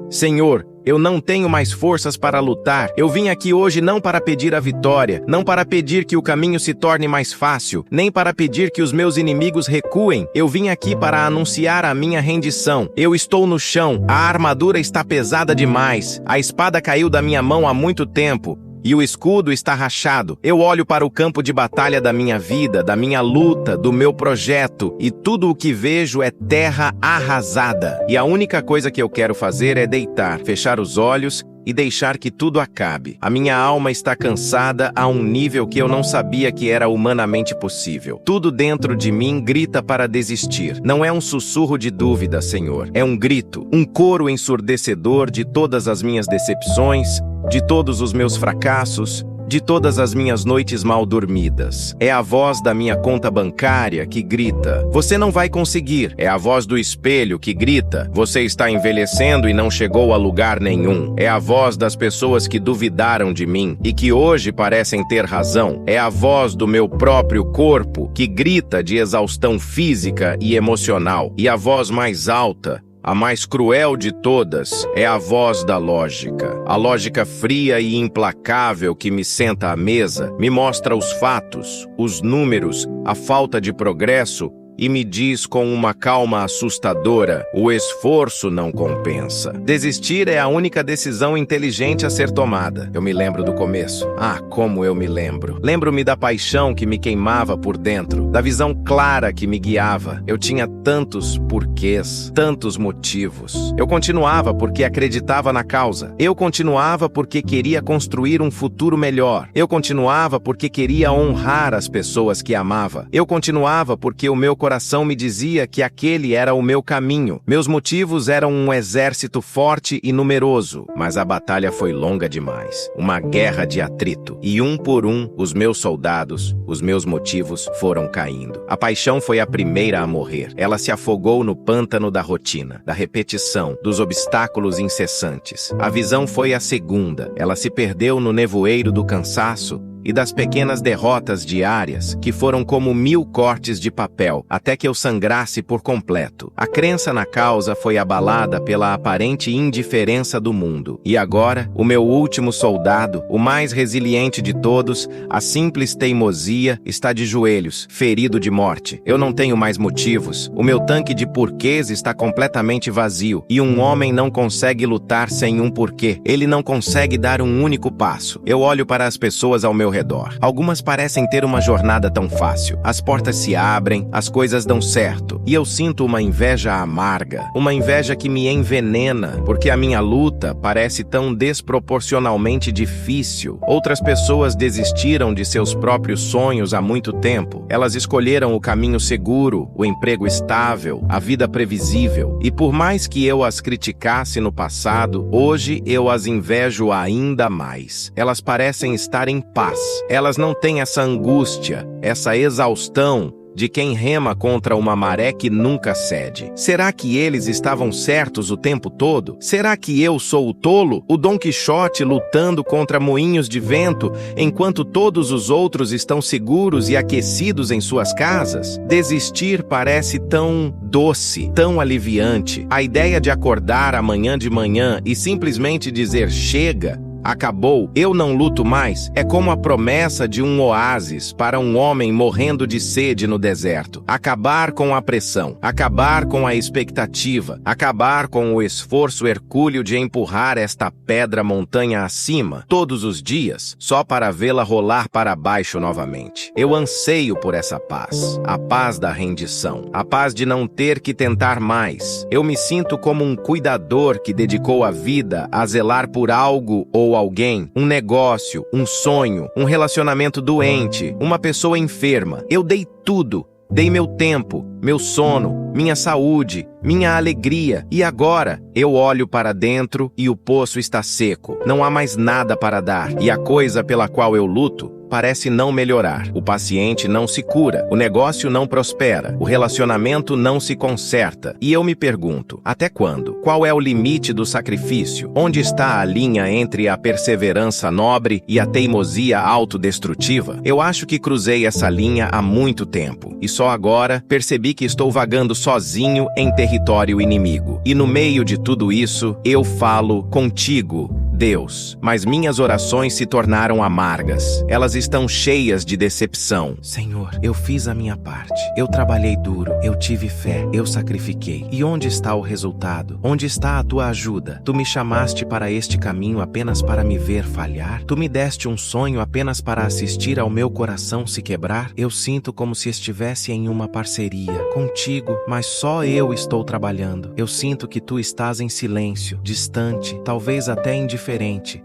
Senhor, eu não tenho mais forças para lutar. Eu vim aqui hoje não para pedir a vitória, não para pedir que o caminho se torne mais fácil, nem para pedir que os meus inimigos recuem. Eu vim aqui para anunciar a minha rendição. Eu estou no chão, a armadura está pesada demais, a espada caiu da minha mão há muito tempo. E o escudo está rachado. Eu olho para o campo de batalha da minha vida, da minha luta, do meu projeto, e tudo o que vejo é terra arrasada. E a única coisa que eu quero fazer é deitar, fechar os olhos e deixar que tudo acabe. A minha alma está cansada a um nível que eu não sabia que era humanamente possível. Tudo dentro de mim grita para desistir. Não é um sussurro de dúvida, Senhor. É um grito, um coro ensurdecedor de todas as minhas decepções, de todos os meus fracassos, de todas as minhas noites mal dormidas. É a voz da minha conta bancária que grita: você não vai conseguir. É a voz do espelho que grita: você está envelhecendo e não chegou a lugar nenhum. É a voz das pessoas que duvidaram de mim e que hoje parecem ter razão. É a voz do meu próprio corpo que grita de exaustão física e emocional. E a voz mais alta, a mais cruel de todas, é a voz da lógica. A lógica fria e implacável que me senta à mesa, me mostra os fatos, os números, a falta de progresso e me diz com uma calma assustadora: o esforço não compensa. Desistir é a única decisão inteligente a ser tomada. Eu me lembro do começo. Ah, como eu me lembro. Lembro-me da paixão que me queimava por dentro, da visão clara que me guiava. Eu tinha tantos porquês, tantos motivos. Eu continuava porque acreditava na causa. Eu continuava porque queria construir um futuro melhor. Eu continuava porque queria honrar as pessoas que amava. Eu continuava porque o meu coração me dizia que aquele era o meu caminho. Meus motivos eram um exército forte e numeroso, mas a batalha foi longa demais. Uma guerra de atrito. E um por um, os meus soldados, os meus motivos foram caindo. A paixão foi a primeira a morrer. Ela se afogou no pântano da rotina, da repetição, dos obstáculos incessantes. A visão foi a segunda. Ela se perdeu no nevoeiro do cansaço e das pequenas derrotas diárias, que foram como 1000 cortes de papel, até que eu sangrasse por completo. A crença na causa foi abalada pela aparente indiferença do mundo. E agora, o meu último soldado, o mais resiliente de todos, a simples teimosia, está de joelhos, ferido de morte. Eu não tenho mais motivos. O meu tanque de porquês está completamente vazio. E um homem não consegue lutar sem um porquê. Ele não consegue dar um único passo. Eu olho para as pessoas ao meu redor. Algumas parecem ter uma jornada tão fácil. As portas se abrem, as coisas dão certo. E eu sinto uma inveja amarga. Uma inveja que me envenena, porque a minha luta parece tão desproporcionalmente difícil. Outras pessoas desistiram de seus próprios sonhos há muito tempo. Elas escolheram o caminho seguro, o emprego estável, a vida previsível. E por mais que eu as criticasse no passado, hoje eu as invejo ainda mais. Elas parecem estar em paz. Elas não têm essa angústia, essa exaustão de quem rema contra uma maré que nunca cede. Será que eles estavam certos o tempo todo? Será que eu sou o tolo, o Dom Quixote lutando contra moinhos de vento, enquanto todos os outros estão seguros e aquecidos em suas casas? Desistir parece tão doce, tão aliviante. A ideia de acordar amanhã de manhã e simplesmente dizer chega, acabou, eu não luto mais, é como a promessa de um oásis para um homem morrendo de sede no deserto. Acabar com a pressão, acabar com a expectativa, acabar com o esforço hercúleo de empurrar esta pedra montanha acima todos os dias, só para vê-la rolar para baixo novamente. Eu anseio por essa paz, a paz da rendição, a paz de não ter que tentar mais. Eu me sinto como um cuidador que dedicou a vida a zelar por algo ou alguém, um negócio, um sonho, um relacionamento doente, uma pessoa enferma. Eu dei tudo. Dei meu tempo, meu sono, minha saúde, minha alegria. E agora, eu olho para dentro e o poço está seco. Não há mais nada para dar. E a coisa pela qual eu luto parece não melhorar. O paciente não se cura. O negócio não prospera. O relacionamento não se conserta. E eu me pergunto, até quando? Qual é o limite do sacrifício? Onde está a linha entre a perseverança nobre e a teimosia autodestrutiva? Eu acho que cruzei essa linha há muito tempo. E só agora percebi que estou vagando sozinho em território inimigo. E no meio de tudo isso, eu falo contigo, Deus, mas minhas orações se tornaram amargas. Elas estão cheias de decepção. Senhor, eu fiz a minha parte. Eu trabalhei duro. Eu tive fé. Eu sacrifiquei. E onde está o resultado? Onde está a tua ajuda? Tu me chamaste para este caminho apenas para me ver falhar? Tu me deste um sonho apenas para assistir ao meu coração se quebrar? Eu sinto como se estivesse em uma parceria contigo, mas só eu estou trabalhando. Eu sinto que tu estás em silêncio, distante, talvez até indiferente.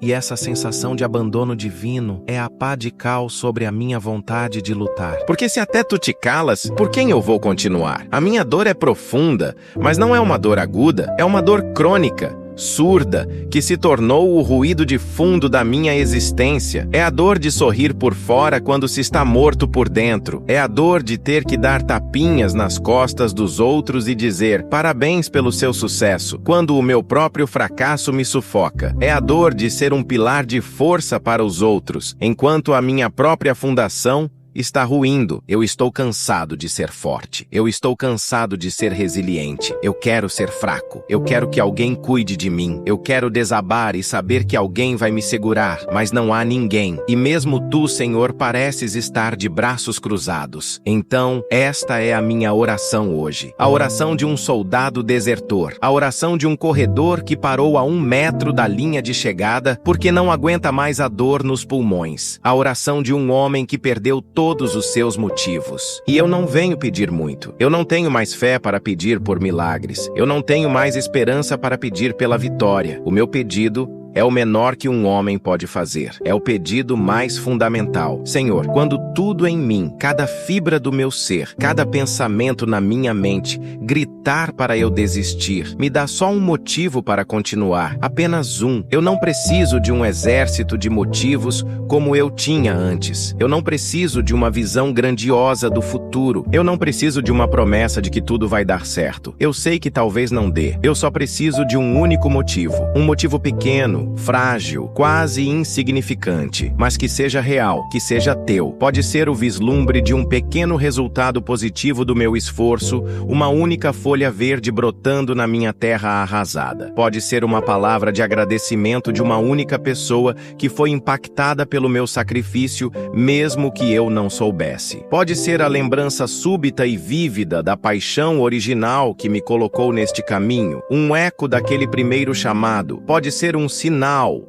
E essa sensação de abandono divino é a pá de cal sobre a minha vontade de lutar. Porque se até tu te calas, por quem eu vou continuar? A minha dor é profunda, mas não é uma dor aguda, é uma dor crônica, surda, que se tornou o ruído de fundo da minha existência. É a dor de sorrir por fora quando se está morto por dentro. É a dor de ter que dar tapinhas nas costas dos outros e dizer parabéns pelo seu sucesso, quando o meu próprio fracasso me sufoca. É a dor de ser um pilar de força para os outros, enquanto a minha própria fundação está ruindo. Eu estou cansado de ser forte. Eu estou cansado de ser resiliente. Eu quero ser fraco. Eu quero que alguém cuide de mim. Eu quero desabar e saber que alguém vai me segurar, mas não há ninguém. E mesmo tu, Senhor, pareces estar de braços cruzados. Então, esta é a minha oração hoje. A oração de um soldado desertor. A oração de um corredor que parou a 1 metro da linha de chegada porque não aguenta mais a dor nos pulmões. A oração de um homem que perdeu todos os seus motivos. E eu não venho pedir muito. Eu não tenho mais fé para pedir por milagres. Eu não tenho mais esperança para pedir pela vitória. O meu pedido é o menor que um homem pode fazer. É o pedido mais fundamental. Senhor, quando tudo em mim, cada fibra do meu ser, cada pensamento na minha mente, gritar para eu desistir, me dá só um motivo para continuar, apenas um. Eu não preciso de um exército de motivos como eu tinha antes. Eu não preciso de uma visão grandiosa do futuro. Eu não preciso de uma promessa de que tudo vai dar certo. Eu sei que talvez não dê. Eu só preciso de um único motivo. Um motivo pequeno, frágil, quase insignificante, mas que seja real, que seja teu. Pode ser o vislumbre de um pequeno resultado positivo do meu esforço, uma única folha verde brotando na minha terra arrasada. Pode ser uma palavra de agradecimento de uma única pessoa que foi impactada pelo meu sacrifício, mesmo que eu não soubesse. Pode ser a lembrança súbita e vívida da paixão original que me colocou neste caminho, um eco daquele primeiro chamado. Pode ser um sinal,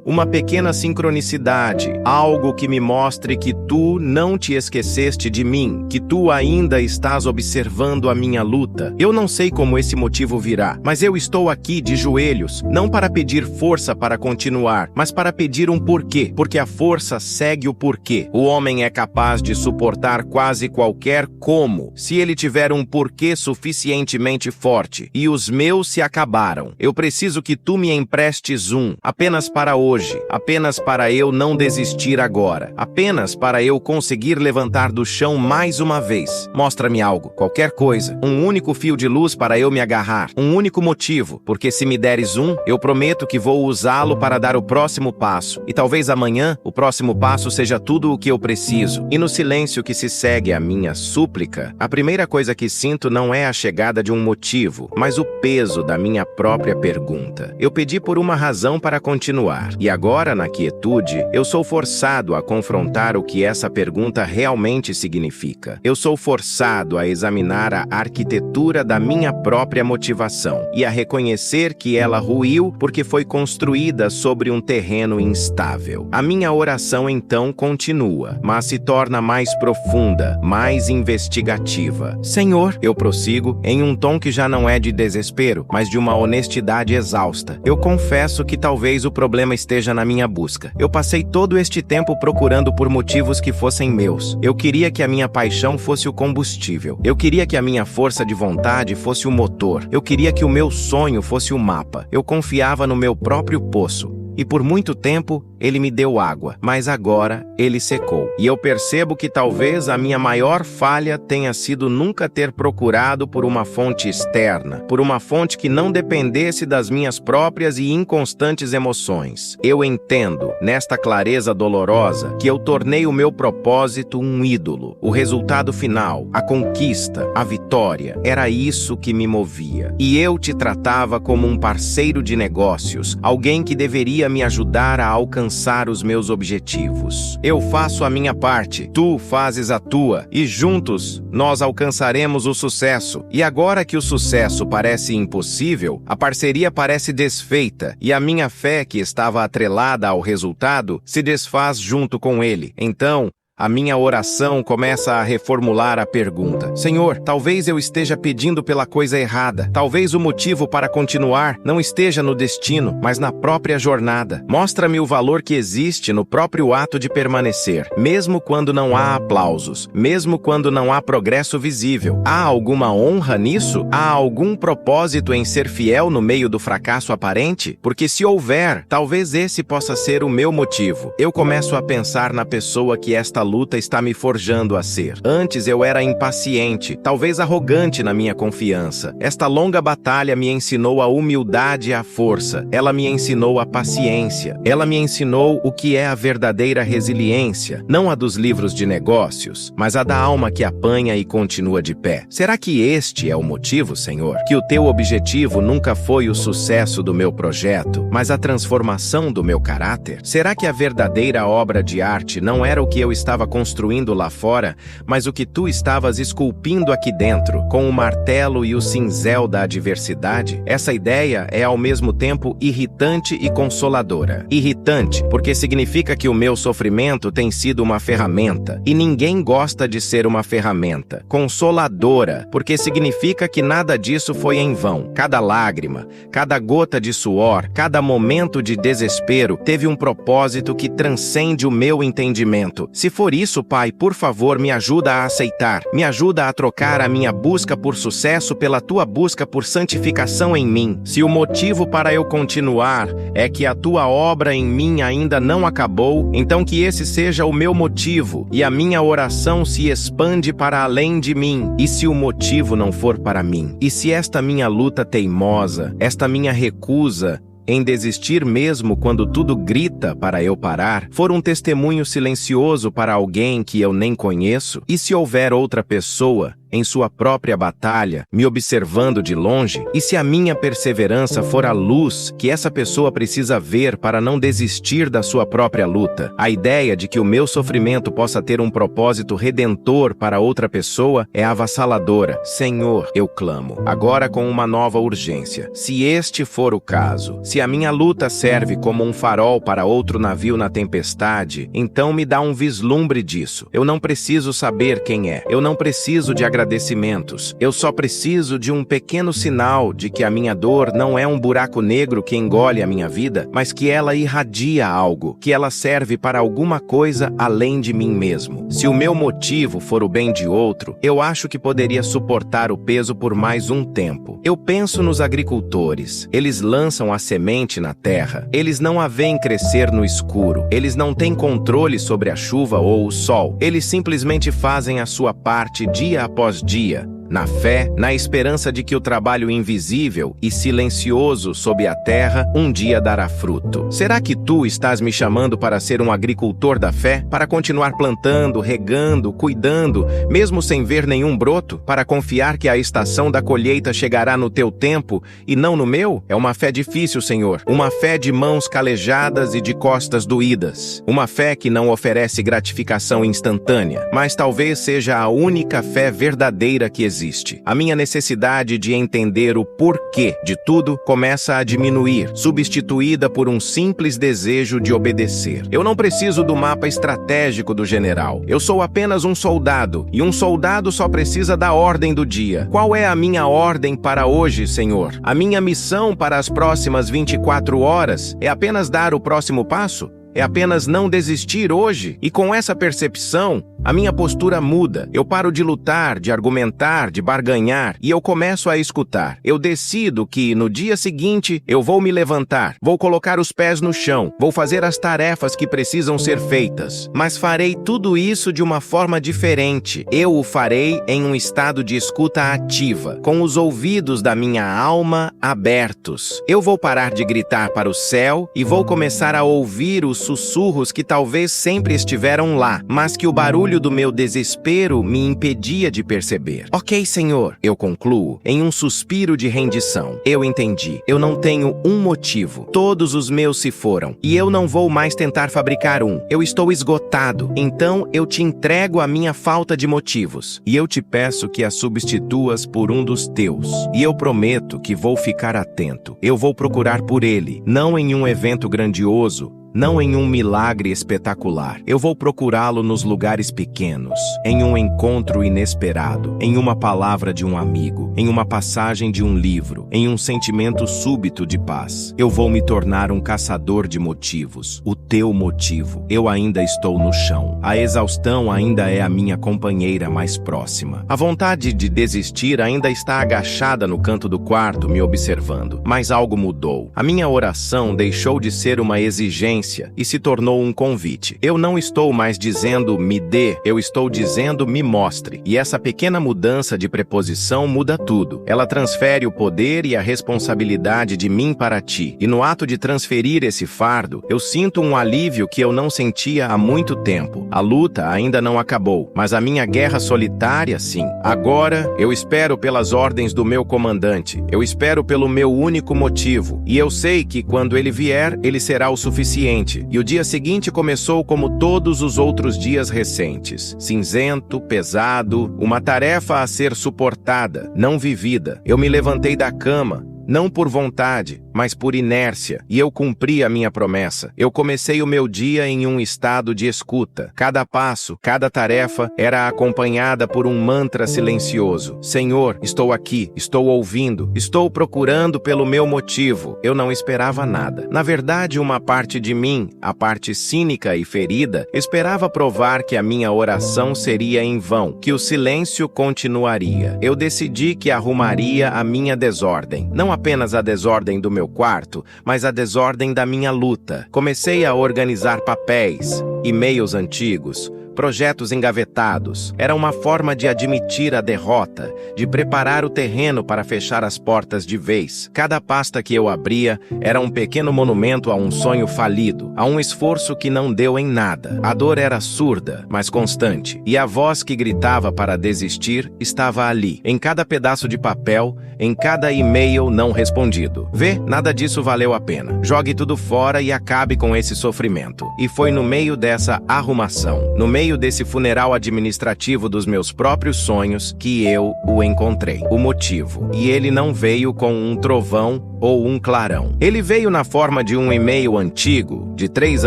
uma pequena sincronicidade, algo que me mostre que tu não te esqueceste de mim, que tu ainda estás observando a minha luta. Eu não sei como esse motivo virá, mas eu estou aqui de joelhos, não para pedir força para continuar, mas para pedir um porquê, porque a força segue o porquê. O homem é capaz de suportar quase qualquer como, se ele tiver um porquê suficientemente forte, e os meus se acabaram. Eu preciso que tu me emprestes apenas para hoje, apenas para eu não desistir agora, apenas para eu conseguir levantar do chão mais uma vez. Mostra-me algo, qualquer coisa, um único fio de luz para eu me agarrar, um único motivo, porque se me deres eu prometo que vou usá-lo para dar o próximo passo, e talvez amanhã o próximo passo seja tudo o que eu preciso. E no silêncio que se segue à minha súplica, a primeira coisa que sinto não é a chegada de um motivo, mas o peso da minha própria pergunta. Eu pedi por uma razão para continuar, e agora, na quietude, eu sou forçado a confrontar o que essa pergunta realmente significa. Eu sou forçado a examinar a arquitetura da minha própria motivação e a reconhecer que ela ruiu porque foi construída sobre um terreno instável. A minha oração então continua, mas se torna mais profunda, mais investigativa. Senhor, eu prossigo em um tom que já não é de desespero, mas de uma honestidade exausta. Eu confesso que talvez o problema esteja na minha busca. Eu passei todo este tempo procurando por motivos que fossem meus. Eu queria que a minha paixão fosse o combustível. Eu queria que a minha força de vontade fosse o motor. Eu queria que o meu sonho fosse o mapa. Eu confiava no meu próprio poço. E por muito tempo, ele me deu água, mas agora ele secou. E eu percebo que talvez a minha maior falha tenha sido nunca ter procurado por uma fonte externa, por uma fonte que não dependesse das minhas próprias e inconstantes emoções. Eu entendo, nesta clareza dolorosa, que eu tornei o meu propósito um ídolo. O resultado final, a conquista, a vitória, era isso que me movia. E eu te tratava como um parceiro de negócios, alguém que deveria me ajudar a alcançar os meus objetivos. Eu faço a minha parte, tu fazes a tua, e juntos nós alcançaremos o sucesso. E agora que o sucesso parece impossível, a parceria parece desfeita, e a minha fé, que estava atrelada ao resultado, se desfaz junto com ele. Então, a minha oração começa a reformular a pergunta. Senhor, talvez eu esteja pedindo pela coisa errada. Talvez o motivo para continuar não esteja no destino, mas na própria jornada. Mostra-me o valor que existe no próprio ato de permanecer, mesmo quando não há aplausos, mesmo quando não há progresso visível. Há alguma honra nisso? Há algum propósito em ser fiel no meio do fracasso aparente? Porque se houver, talvez esse possa ser o meu motivo. Eu começo a pensar na pessoa que esta luta está me forjando a ser. Antes eu era impaciente, talvez arrogante na minha confiança. Esta longa batalha me ensinou a humildade e a força. Ela me ensinou a paciência. Ela me ensinou o que é a verdadeira resiliência, não a dos livros de negócios, mas a da alma que apanha e continua de pé. Será que este é o motivo, Senhor? Que o teu objetivo nunca foi o sucesso do meu projeto, mas a transformação do meu caráter? Será que a verdadeira obra de arte não era o que eu estava construindo lá fora, mas o que tu estavas esculpindo aqui dentro, com o martelo e o cinzel da adversidade? Essa ideia é ao mesmo tempo irritante e consoladora. Irritante, porque significa que o meu sofrimento tem sido uma ferramenta, e ninguém gosta de ser uma ferramenta. Consoladora, porque significa que nada disso foi em vão. Cada lágrima, cada gota de suor, cada momento de desespero teve um propósito que transcende o meu entendimento. Se for isso, Pai, por favor, me ajuda a aceitar. Me ajuda a trocar a minha busca por sucesso pela tua busca por santificação em mim. Se o motivo para eu continuar é que a tua obra em mim ainda não acabou, então que esse seja o meu motivo e a minha oração se expande para além de mim. E se o motivo não for para mim? E se esta minha luta teimosa, esta minha recusa em desistir mesmo quando tudo grita para eu parar, for um testemunho silencioso para alguém que eu nem conheço? E se houver outra pessoa em sua própria batalha, me observando de longe? E se a minha perseverança for a luz que essa pessoa precisa ver para não desistir da sua própria luta? A ideia de que o meu sofrimento possa ter um propósito redentor para outra pessoa é avassaladora. Senhor, eu clamo, agora com uma nova urgência. Se este for o caso, se a minha luta serve como um farol para outro navio na tempestade, então me dá um vislumbre disso. Eu não preciso saber quem é. Eu não preciso de agradecimentos. Eu só preciso de um pequeno sinal de que a minha dor não é um buraco negro que engole a minha vida, mas que ela irradia algo, que ela serve para alguma coisa além de mim mesmo. Se o meu motivo for o bem de outro, eu acho que poderia suportar o peso por mais um tempo. Eu penso nos agricultores. Eles lançam a semente na terra. Eles não a veem crescer no escuro. Eles não têm controle sobre a chuva ou o sol. Eles simplesmente fazem a sua parte dia após dia, na fé, na esperança de que o trabalho invisível e silencioso sob a terra um dia dará fruto. Será que tu estás me chamando para ser um agricultor da fé? Para continuar plantando, regando, cuidando, mesmo sem ver nenhum broto? Para confiar que a estação da colheita chegará no teu tempo e não no meu? É uma fé difícil, Senhor. Uma fé de mãos calejadas e de costas doídas. Uma fé que não oferece gratificação instantânea, mas talvez seja a única fé verdadeira que existe. A minha necessidade de entender o porquê de tudo começa a diminuir, substituída por um simples desejo de obedecer. Eu não preciso do mapa estratégico do general. Eu sou apenas um soldado, e um soldado só precisa da ordem do dia. Qual é a minha ordem para hoje, Senhor? A minha missão para as próximas 24 horas é apenas dar o próximo passo? é apenas não desistir hoje. E com essa percepção, a minha postura muda. Eu paro de lutar, de argumentar, de barganhar e eu começo a escutar. Eu decido que no dia seguinte eu vou me levantar, vou colocar os pés no chão, vou fazer as tarefas que precisam ser feitas. Mas farei tudo isso de uma forma diferente. Eu o farei em um estado de escuta ativa, com os ouvidos da minha alma abertos. Eu vou parar de gritar para o céu e vou começar a ouvir os sussurros que talvez sempre estiveram lá, mas que o barulho do meu desespero me impedia de perceber. Ok, Senhor, eu concluo, em um suspiro de rendição. Eu entendi. Eu não tenho um motivo. Todos os meus se foram. E eu não vou mais tentar fabricar um. Eu estou esgotado. Então eu te entrego a minha falta de motivos. E eu te peço que a substituas por um dos teus. E eu prometo que vou ficar atento. Eu vou procurar por ele, não em um evento grandioso, não em um milagre espetacular. Eu vou procurá-lo nos lugares pequenos, em um encontro inesperado, em uma palavra de um amigo, em uma passagem de um livro, em um sentimento súbito de paz. Eu vou me tornar um caçador de motivos, o teu motivo. Eu ainda estou no chão. A exaustão ainda é a minha companheira mais próxima. A vontade de desistir ainda está agachada no canto do quarto, me observando. Mas algo mudou. A minha oração deixou de ser uma exigência e se tornou um convite. Eu não estou mais dizendo me dê, eu estou dizendo me mostre. E essa pequena mudança de preposição muda tudo. Ela transfere o poder e a responsabilidade de mim para ti. E no ato de transferir esse fardo, eu sinto um alívio que eu não sentia há muito tempo. A luta ainda não acabou, mas a minha guerra solitária, sim. Agora, eu espero pelas ordens do meu comandante. Eu espero pelo meu único motivo. E eu sei que quando ele vier, ele será o suficiente. E o dia seguinte começou como todos os outros dias recentes. Cinzento, pesado, uma tarefa a ser suportada, não vivida. Eu me levantei da cama, não por vontade, mas por inércia, e eu cumpri a minha promessa. Eu comecei o meu dia em um estado de escuta. Cada passo, cada tarefa era acompanhada por um mantra silencioso. Senhor, estou aqui, estou ouvindo, estou procurando pelo meu motivo. Eu não esperava nada. Na verdade, uma parte de mim, a parte cínica e ferida, esperava provar que a minha oração seria em vão, que o silêncio continuaria. Eu decidi que arrumaria a minha desordem. Não apenas a desordem do meu quarto, mas a desordem da minha luta. Comecei a organizar papéis, e-mails antigos, projetos engavetados. Era uma forma de admitir a derrota, de preparar o terreno para fechar as portas de vez. Cada pasta que eu abria era um pequeno monumento a um sonho falido, a um esforço que não deu em nada. A dor era surda, mas constante, e a voz que gritava para desistir estava ali, em cada pedaço de papel, em cada e-mail não respondido. Vê, nada disso valeu a pena. Jogue tudo fora e acabe com esse sofrimento. E foi no meio dessa arrumação, no meio desse funeral administrativo dos meus próprios sonhos, que eu o encontrei. O motivo. E ele não veio com um trovão ou um clarão. Ele veio na forma de um e-mail antigo, de 3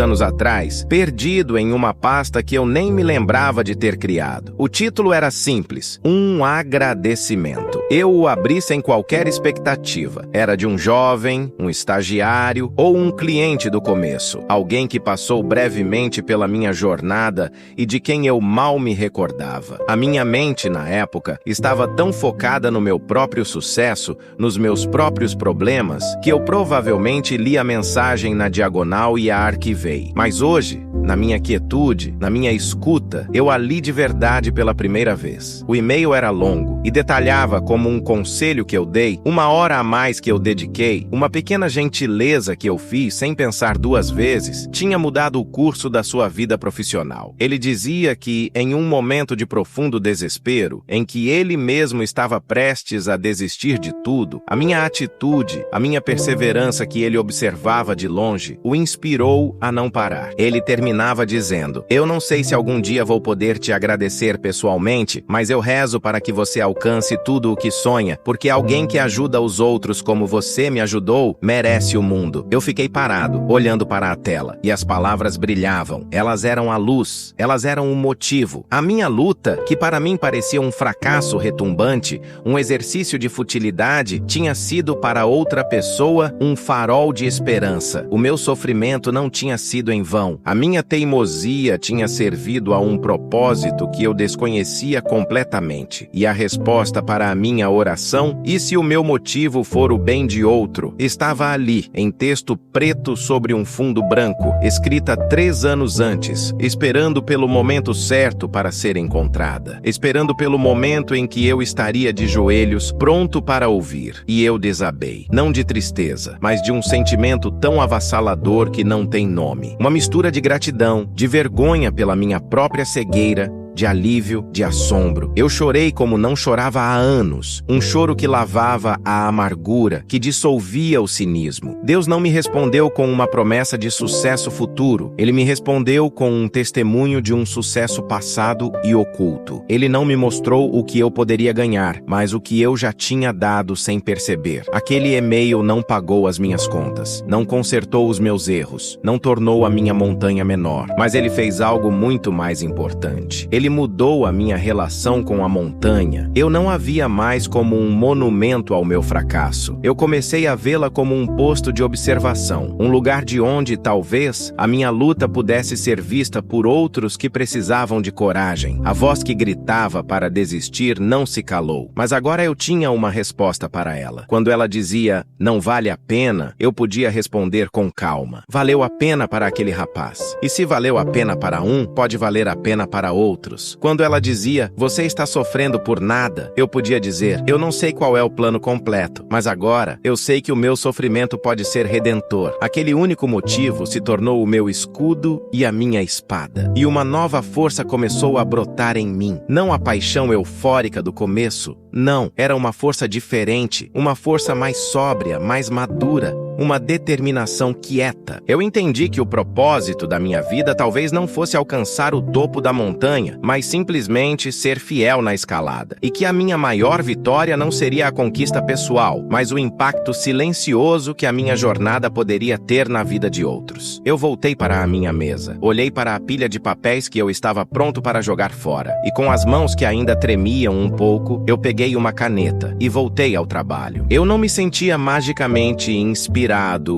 anos atrás, perdido em uma pasta que eu nem me lembrava de ter criado. O título era simples: um agradecimento. Eu o abri sem qualquer expectativa. Era de um jovem, um estagiário ou um cliente do começo. Alguém que passou brevemente pela minha jornada e de quem eu mal me recordava. A minha mente, na época, estava tão focada no meu próprio sucesso, nos meus próprios problemas, que eu provavelmente li a mensagem na diagonal e a arquivei. Mas hoje, na minha quietude, na minha escuta, eu a li de verdade pela primeira vez. O e-mail era longo e detalhava como um conselho que eu dei, 1 hora a mais que eu dediquei, uma pequena gentileza que eu fiz sem pensar 2 vezes, tinha mudado o curso da sua vida profissional. Ele dizia que, em um momento de profundo desespero, em que ele mesmo estava prestes a desistir de tudo, a minha atitude, a minha perseverança que ele observava de longe, o inspirou a não parar. Ele terminava dizendo: eu não sei se algum dia vou poder te agradecer pessoalmente, mas eu rezo para que você alcance tudo o que sonha, porque alguém que ajuda os outros como você me ajudou, merece o mundo. Eu fiquei parado, olhando para a tela, e as palavras brilhavam. Elas eram a luz, elas eram o motivo. A minha luta, que para mim parecia um fracasso retumbante, um exercício de futilidade, tinha sido para outra pessoa um farol de esperança. O meu sofrimento não tinha sido em vão. A minha teimosia tinha servido a um propósito que eu desconhecia completamente. E a resposta para a minha oração, e se o meu motivo for o bem de outro, estava ali, em texto preto sobre um fundo branco, escrita 3 anos antes, esperando pelo momento certo para ser encontrada, esperando pelo momento em que eu estaria de joelhos, pronto para ouvir. E eu desabei, não de tristeza, mas de um sentimento tão avassalador que não tem nome. Uma mistura de gratidão, de vergonha pela minha própria cegueira, de alívio, de assombro. Eu chorei como não chorava há anos, um choro que lavava a amargura, que dissolvia o cinismo. Deus não me respondeu com uma promessa de sucesso futuro. Ele me respondeu com um testemunho de um sucesso passado e oculto. Ele não me mostrou o que eu poderia ganhar, mas o que eu já tinha dado sem perceber. Aquele e-mail não pagou as minhas contas, não consertou os meus erros, não tornou a minha montanha menor, mas ele fez algo muito mais importante. Ele mudou a minha relação com a montanha. Eu não a via mais como um monumento ao meu fracasso. Eu comecei a vê-la como um posto de observação, um lugar de onde, talvez, a minha luta pudesse ser vista por outros que precisavam de coragem. A voz que gritava para desistir não se calou, mas agora eu tinha uma resposta para ela. Quando ela dizia, não vale a pena, eu podia responder com calma. Valeu a pena para aquele rapaz. E se valeu a pena para um, pode valer a pena para outros. Quando ela dizia, você está sofrendo por nada, eu podia dizer, eu não sei qual é o plano completo, mas agora eu sei que o meu sofrimento pode ser redentor. Aquele único motivo se tornou o meu escudo e a minha espada. E uma nova força começou a brotar em mim. Não a paixão eufórica do começo, não, era uma força diferente, uma força mais sóbria, mais madura, uma determinação quieta. Eu entendi que o propósito da minha vida talvez não fosse alcançar o topo da montanha, mas simplesmente ser fiel na escalada. E que a minha maior vitória não seria a conquista pessoal, mas o impacto silencioso que a minha jornada poderia ter na vida de outros. Eu voltei para a minha mesa, olhei para a pilha de papéis que eu estava pronto para jogar fora, e com as mãos que ainda tremiam um pouco, eu peguei uma caneta e voltei ao trabalho. Eu não me sentia magicamente inspirado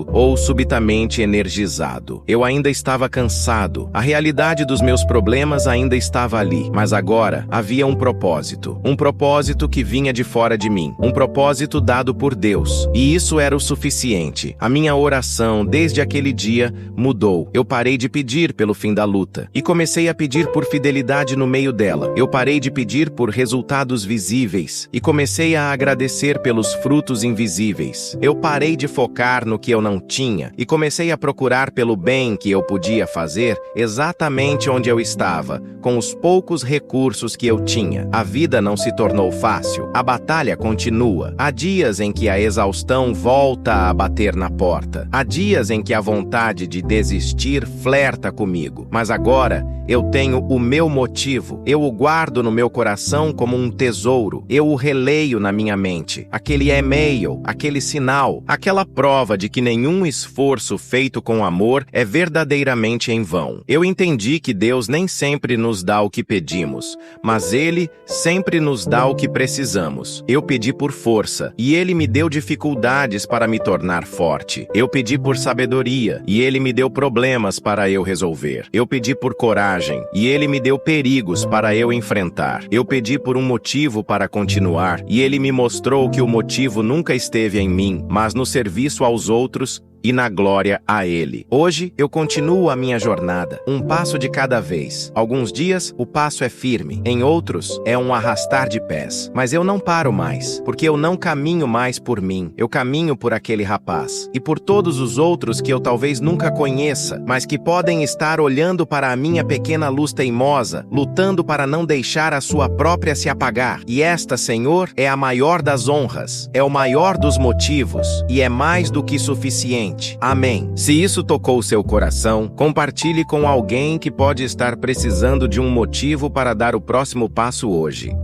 ou subitamente energizado. Eu ainda estava cansado. A realidade dos meus problemas ainda estava ali. Mas agora havia um propósito que vinha de fora de mim. Um propósito dado por Deus. E isso era o suficiente. A minha oração, desde aquele dia, mudou. Eu parei de pedir pelo fim da luta. E comecei a pedir por fidelidade no meio dela. Eu parei de pedir por resultados visíveis. E comecei a agradecer pelos frutos invisíveis. Eu parei de focar no que eu não tinha e comecei a procurar pelo bem que eu podia fazer exatamente onde eu estava, com os poucos recursos que eu tinha. A vida não se tornou fácil. A batalha continua. Há dias em que a exaustão volta a bater na porta. Há dias em que a vontade de desistir flerta comigo. Mas agora eu tenho o meu motivo. Eu o guardo no meu coração como um tesouro. Eu o releio na minha mente. Aquele e-mail, aquele sinal, aquela prova de que nenhum esforço feito com amor é verdadeiramente em vão. Eu entendi que Deus nem sempre nos dá o que pedimos, mas Ele sempre nos dá o que precisamos. Eu pedi por força, e Ele me deu dificuldades para me tornar forte. Eu pedi por sabedoria, e Ele me deu problemas para eu resolver. Eu pedi por coragem, e Ele me deu perigos para eu enfrentar. Eu pedi por um motivo para continuar, e Ele me mostrou que o motivo nunca esteve em mim, mas no serviço aos outros e na glória a Ele. Hoje, eu continuo a minha jornada, um passo de cada vez. Alguns dias, o passo é firme. Em outros, é um arrastar de pés. Mas eu não paro mais, porque eu não caminho mais por mim. Eu caminho por aquele rapaz. E por todos os outros que eu talvez nunca conheça, mas que podem estar olhando para a minha pequena luz teimosa, lutando para não deixar a sua própria se apagar. E esta, Senhor, é a maior das honras, é o maior dos motivos, e é mais do que suficiente. Amém. Se isso tocou seu coração, compartilhe com alguém que pode estar precisando de um motivo para dar o próximo passo hoje.